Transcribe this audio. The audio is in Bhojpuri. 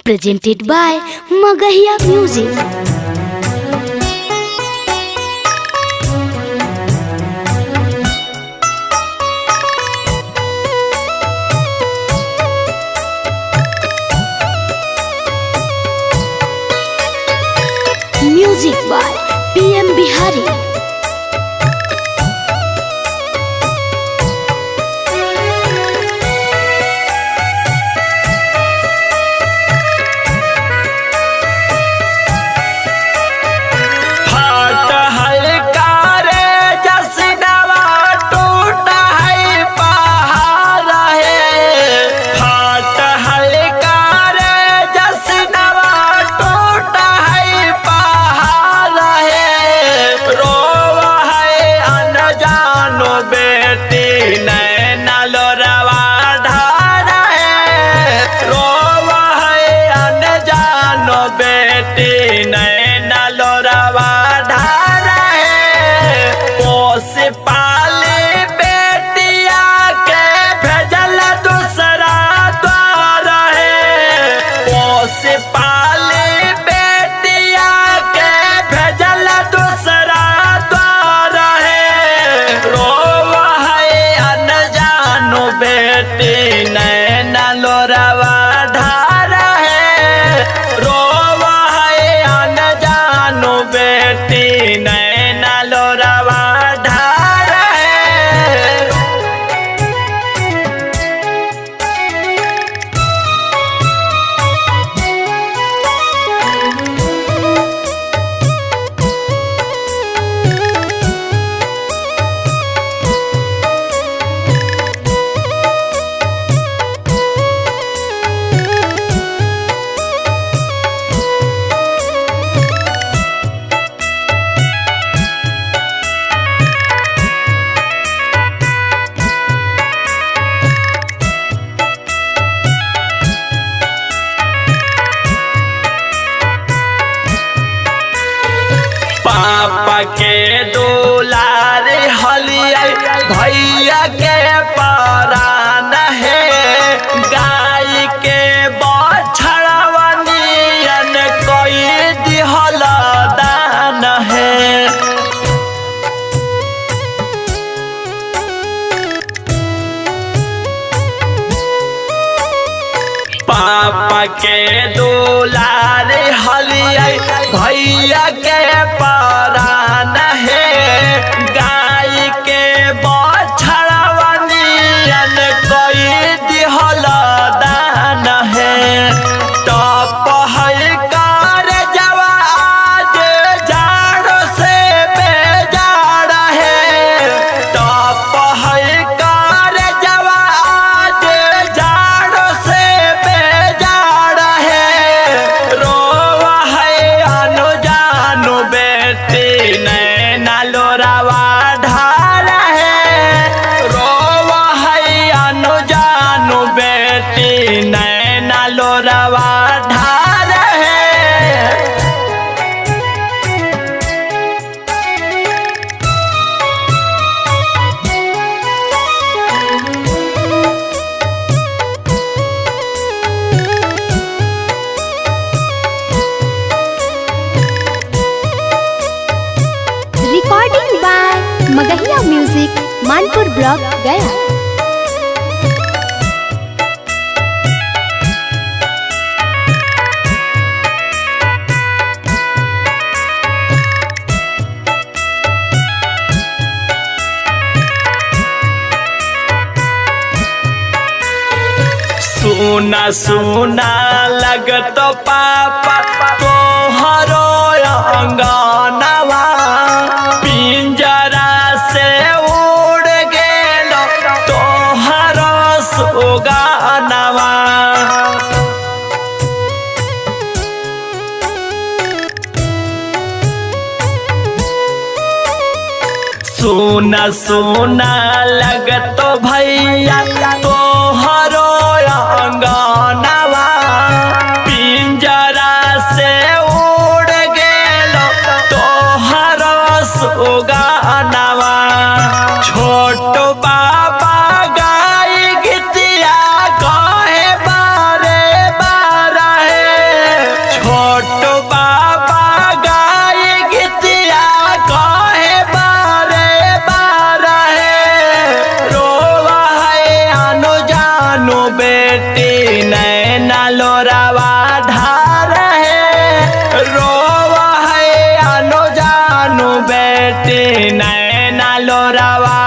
presented by Magahiya Music. Music by PM Bihari. पापा के दुलार हलिया भैया के परान है, गाय के बछड़वा नियन कोई दिहल दान है। पापा के दुलार हलिया भैया के परान है, गाय के बछड़वा नियन कोई दिहल दान है। टप है कर जवा आज जाड़ से बेजाड़ है, टप है कर जवा आज जाड़ से बेजाड़ है। रोवा है अनु जानु बेटी नैना लोरावा ढार है, रोवा है अनु जानु बेटी नैना लोरावा ढार है। Recording by Magahiya Music, Manpur Block, Gaya. सुना सुना लगत पापा तोहरो अंगनवा, पिंजरा से उड़ गेलो तोहरो सुगनवा। सुना सुना लगत भैया तोहरो अंगनवा, पिंजरा से उड़ गेलो तोहरो सुगनवा। छोट बाबा गाय गीतिया कहे बारे बारे बेटी नैना लोरावा